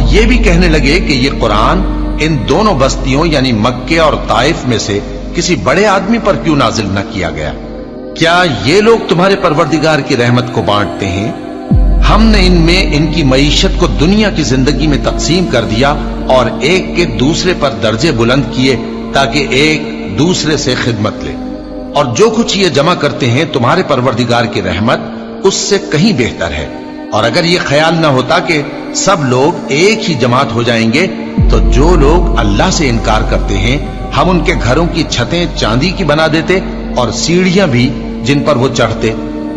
یہ بھی کہنے لگے کہ یہ قرآن ان دونوں بستیوں یعنی مکے اور طائف میں سے کسی بڑے آدمی پر کیوں نازل نہ کیا گیا؟ کیا یہ لوگ تمہارے پروردگار کی رحمت کو بانٹتے ہیں؟ ہم نے ان میں ان کی معیشت کو دنیا کی زندگی میں تقسیم کر دیا اور ایک کے دوسرے پر درجے بلند کیے تاکہ ایک دوسرے سے خدمت لے، اور جو کچھ یہ جمع کرتے ہیں تمہارے پروردگار کی رحمت اس سے کہیں بہتر ہے۔ اور اگر یہ خیال نہ ہوتا کہ سب لوگ ایک ہی جماعت ہو جائیں گے تو جو لوگ اللہ سے انکار کرتے ہیں ہم ان کے گھروں کی چھتیں چاندی کی بنا دیتے اور سیڑھیاں بھی جن پر وہ چڑھتے،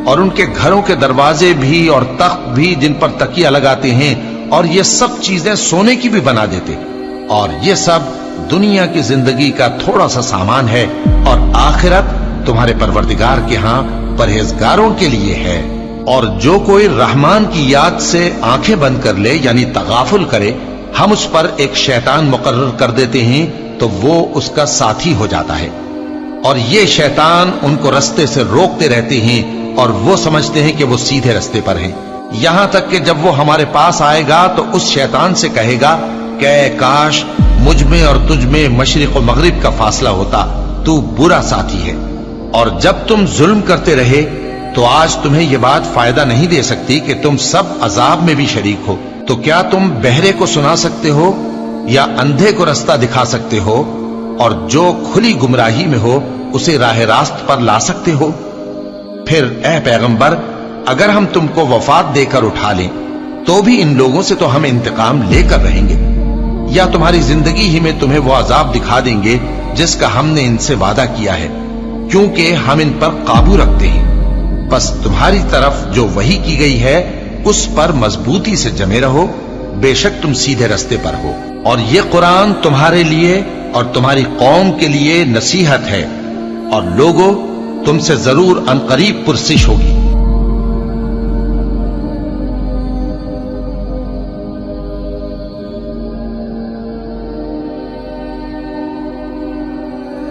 اور ان کے گھروں کے دروازے بھی اور تخت بھی جن پر تکیہ لگاتے ہیں، اور یہ سب چیزیں سونے کی بھی بنا دیتے۔ اور یہ سب دنیا کی زندگی کا تھوڑا سا سامان ہے، اور آخرت تمہارے پروردگار کے ہاں پرہیزگاروں کے لیے ہے۔ اور جو کوئی رحمان کی یاد سے آنکھیں بند کر لے یعنی تغافل کرے، ہم اس پر ایک شیطان مقرر کر دیتے ہیں تو وہ اس کا ساتھی ہو جاتا ہے، اور یہ شیطان ان کو رستے سے روکتے رہتے ہیں اور وہ سمجھتے ہیں کہ وہ سیدھے رستے پر ہیں، یہاں تک کہ جب وہ ہمارے پاس آئے گا تو اس شیطان سے کہے گا کہ اے کاش مجھ میں اور تجھ میں مشرق و مغرب کا فاصلہ ہوتا، تو برا ساتھی ہے۔ اور جب تم ظلم کرتے رہے تو آج تمہیں یہ بات فائدہ نہیں دے سکتی کہ تم سب عذاب میں بھی شریک ہو، تو کیا تم بہرے کو سنا سکتے ہو یا اندھے کو رستہ دکھا سکتے ہو، اور جو کھلی گمراہی میں ہو اسے راہ راست پر لا سکتے ہو؟ پھر اے پیغمبر اگر ہم تم کو وفات دے کر اٹھا لیں تو بھی ان لوگوں سے تو ہم انتقام لے کر رہیں گے، یا تمہاری زندگی ہی میں تمہیں وہ عذاب دکھا دیں گے جس کا ہم نے ان سے وعدہ کیا ہے، کیونکہ ہم ان پر قابو رکھتے ہیں۔ بس تمہاری طرف جو وحی کی گئی ہے اس پر مضبوطی سے جمے رہو، بے شک تم سیدھے رستے پر ہو، اور یہ قرآن تمہارے لیے اور تمہاری قوم کے لیے نصیحت ہے، اور لوگوں تم سے ضرور عنقریب پرسش ہوگی۔